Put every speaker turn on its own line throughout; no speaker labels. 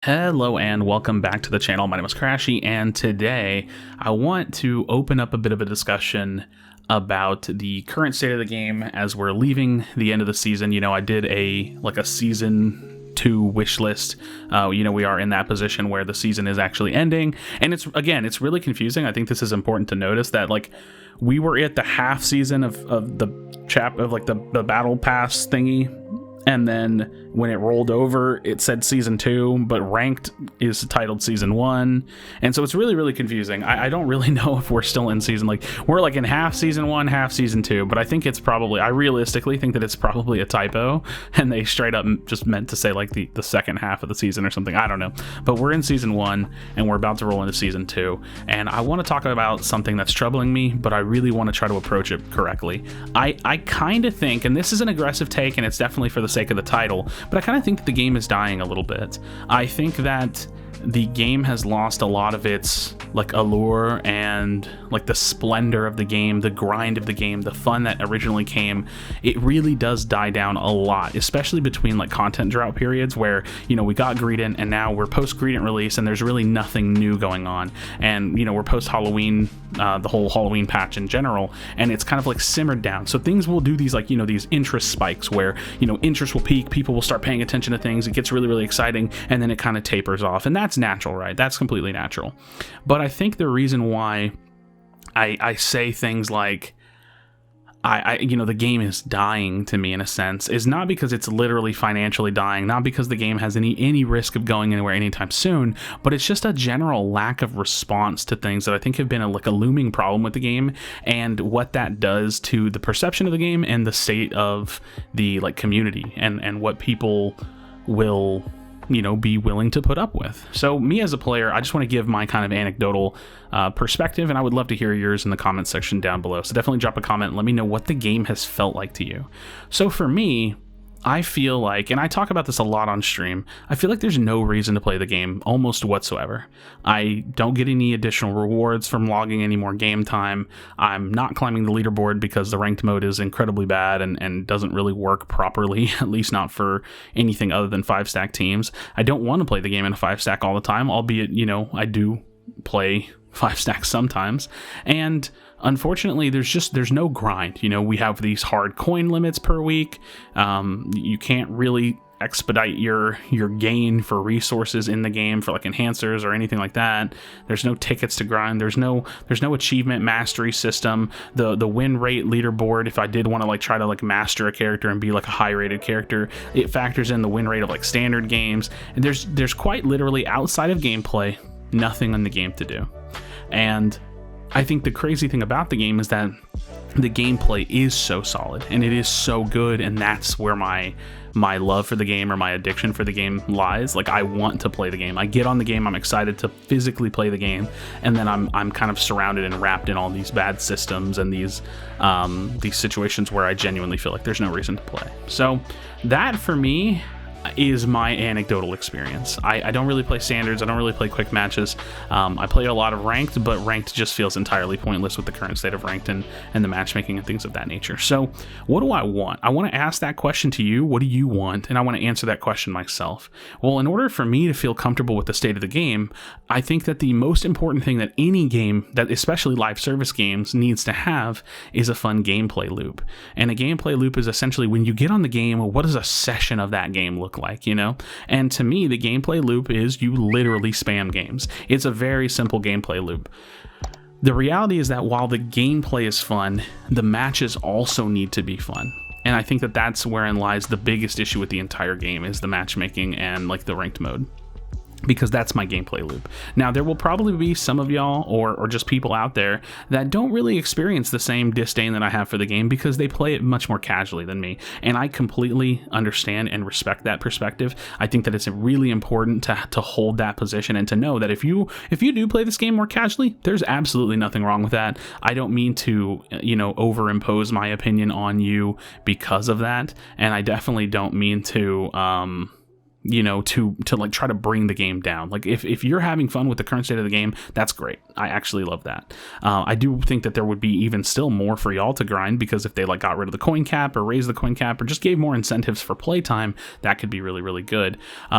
Hello and welcome back to the channel. My name is Krashy, and today I want to open up a bit of a discussion about the current state of the game as we're leaving the end of the season. I did a season 2 wish list. We are in that position where the season is actually ending, and it's really confusing. I think this is important to notice that we were at the half season of the the battle pass thingy. And then when it rolled over, it said season 2, but ranked is titled season 1. And so it's really, really confusing. I don't really know if we're still in season, we're in half season 1, half season 2, but I think I realistically think that it's probably a typo and they straight up just meant to say the second half of the season or something. I don't know. But we're in season 1 and we're about to roll into season 2. And I want to talk about something that's troubling me, but I really want to try to approach it correctly. I kind of think, and this is an aggressive take and it's definitely for the sake of the title, but I kind of think that the game is dying a little bit. I think that the game has lost a lot of its allure and the splendor of the game, the grind of the game, the fun that originally came. It really does die down a lot, especially between content drought periods where we got Greedent and now we're post Greedent release and there's really nothing new going on, and we're post Halloween, the whole Halloween patch in general, and it's kind of simmered down. So things will do these these interest spikes where interest will peak, people will start paying attention to things, it gets really, really exciting, and then it kind of tapers off, and that's natural, right? That's completely natural. But I think the reason why I say things like the game is dying to me in a sense is not because it's literally financially dying, not because the game has any risk of going anywhere anytime soon, but it's just a general lack of response to things that I think have been a looming problem with the game, and what that does to the perception of the game and the state of the community and what people will be willing to put up with. So me as a player, I just want to give my kind of anecdotal perspective, and I would love to hear yours in the comment section down below. So definitely drop a comment and let me know what the game has felt like to you. So for me, I feel and I talk about this a lot on stream, I feel like there's no reason to play the game almost whatsoever. I don't get any additional rewards from logging any more game time. I'm not climbing the leaderboard because the ranked mode is incredibly bad and doesn't really work properly, at least not for anything other than 5-stack teams. I don't want to play the game in a 5-stack all the time, albeit, I do play 5-stack sometimes. And unfortunately, there's no grind. We have these hard coin limits per week. You can't really expedite your gain for resources in the game for enhancers or anything like that. There's no tickets to grind. There's no achievement mastery system. The win rate leaderboard, if I did want to try to master a character and be a high rated character, it factors in the win rate of standard games. And there's quite literally, outside of gameplay, nothing in the game to do. And I think the crazy thing about the game is that the gameplay is so solid and it is so good, and that's where my love for the game or my addiction for the game lies. I want to play the game. I get on the game, I'm excited to physically play the game, and then I'm kind of surrounded and wrapped in all these bad systems and these situations where I genuinely feel like there's no reason to play. So that for me is my anecdotal experience. I don't really play standards. I don't really play quick matches. I play a lot of ranked, but ranked just feels entirely pointless with the current state of ranked and the matchmaking and things of that nature. So what do I want? I want to ask that question to you. What do you want? And I want to answer that question myself. Well, in order for me to feel comfortable with the state of the game, I think that the most important thing that any game, that especially live service games, needs to have is a fun gameplay loop. And a gameplay loop is essentially when you get on the game, what does a session of that game look like, And to me, the gameplay loop is you literally spam games. It's a very simple gameplay loop. The reality is that while the gameplay is fun, the matches also need to be fun. And I think that that's wherein lies the biggest issue with the entire game, is the matchmaking and the ranked mode, because that's my gameplay loop. Now, there will probably be some of y'all or just people out there that don't really experience the same disdain that I have for the game because they play it much more casually than me, and I completely understand and respect that perspective. I think that it's really important to hold that position and to know that if you do play this game more casually, there's absolutely nothing wrong with that. I don't mean to overimpose my opinion on you because of that, and I definitely don't mean to to like try to bring the game down. Like if you're having fun with the current state of the game, that's great. I actually love that. I do think that there would be even still more for y'all to grind, because if they like got rid of the coin cap or raised the coin cap or just gave more incentives for playtime, that could be really, really good.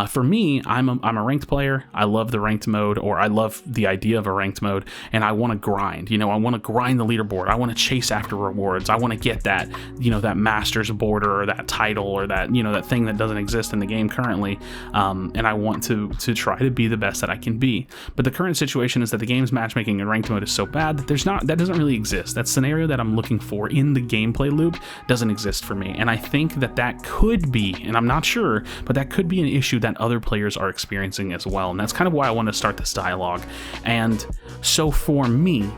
For me, I'm a ranked player. I love the ranked mode, or I love the idea of a ranked mode, and I want to grind. I want to grind the leaderboard. I want to chase after rewards. I want to get that, that master's border or that title or that, that thing that doesn't exist in the game currently. And I want to try to be the best that I can be. But the current situation is that the game's matchmaking in ranked mode is so bad that that doesn't really exist. That scenario that I'm looking for in the gameplay loop doesn't exist for me. And I think that could be, and I'm not sure, but that could be an issue that other players are experiencing as well. And that's kind of why I want to start this dialogue. And so for me,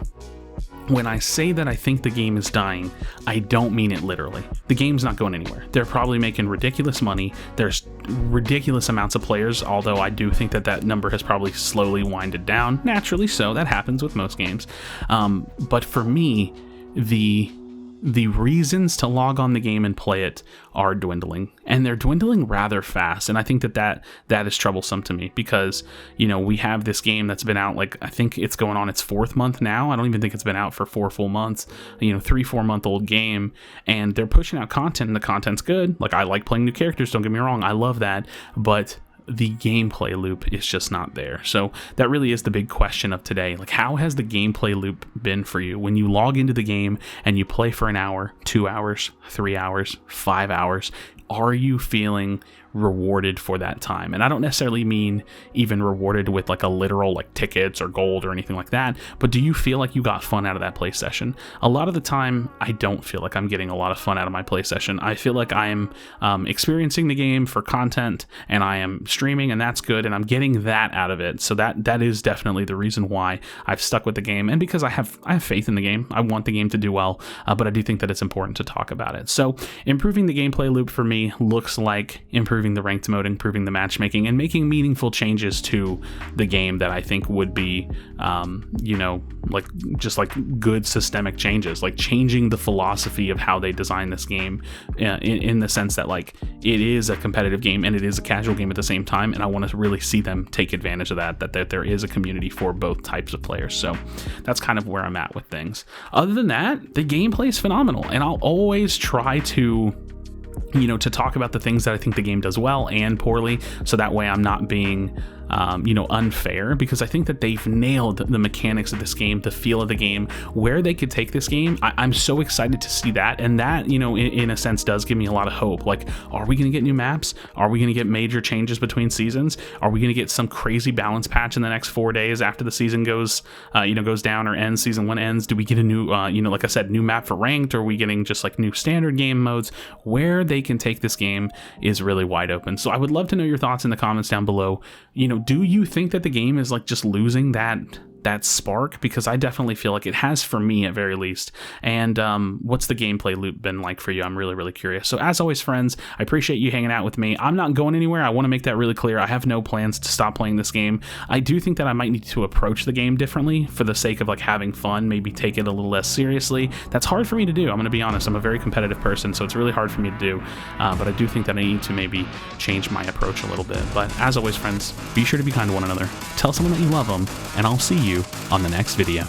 when I say that I think the game is dying, I don't mean it literally. The game's not going anywhere. They're probably making ridiculous money. There's ridiculous amounts of players, although I do think that number has probably slowly winded down. Naturally so, that happens with most games. But for me, the reasons to log on the game and play it are dwindling, and they're dwindling rather fast. And I think that is troublesome to me, because we have this game that's been out, like I think it's going on its 4th month now. I don't even think it's been out for 4 full months. 3-4 month old game, and they're pushing out content, and the content's good. Like, I like playing new characters, don't get me wrong, I love that, but the gameplay loop is just not there. So that really is the big question of today. Like, how has the gameplay loop been for you when you log into the game and you play for an hour, 2 hours, 3 hours, 5 hours? Are you feeling rewarded for that time? And I don't necessarily mean even rewarded with like a literal like tickets or gold or anything like that, but do you feel like you got fun out of that play session? A lot of the time, I don't feel like I'm getting a lot of fun out of my play session. I feel like I'm experiencing the game for content, and I am streaming, and that's good, and I'm getting that out of it. So that is definitely the reason why I've stuck with the game, and because I have faith in the game. I want the game to do well, but I do think that it's important to talk about it. So improving the gameplay loop for me looks like improving the ranked mode, improving the matchmaking, and making meaningful changes to the game that I think would be, like just like good systemic changes, like changing the philosophy of how they design this game, in the sense that like it is a competitive game and it is a casual game at the same time. And I want to really see them take advantage of that there is a community for both types of players. So that's kind of where I'm at with things. Other than that, the gameplay is phenomenal, and I'll always try to talk about the things that I think the game does well and poorly, so that way I'm not being unfair, because I think that they've nailed the mechanics of this game, the feel of the game, where they could take this game. I'm so excited to see that, and that, in a sense does give me a lot of hope. Like, are we going to get new maps? Are we going to get major changes between seasons? Are we going to get some crazy balance patch in the next 4 days after the season goes down or ends, season 1 ends? Do we get a new, like I said, new map for ranked? Or are we getting just like new standard game modes? Where they can take this game is really wide open. So I would love to know your thoughts in the comments down below. Do you think that the game is like just losing that spark? Because I definitely feel like it has, for me at very least. And what's the gameplay loop been like for you? I'm really, really curious. So as always, friends, I appreciate you hanging out with me. I'm not going anywhere. I want to make that really clear. I have no plans to stop playing this game. I do think that I might need to approach the game differently for the sake of like having fun, maybe take it a little less seriously. That's hard for me to do. I'm going to be honest. I'm a very competitive person, so it's really hard for me to do. But I do think that I need to maybe change my approach a little bit. But as always, friends, be sure to be kind to one another. Tell someone that you love them, and I'll see you on the next video.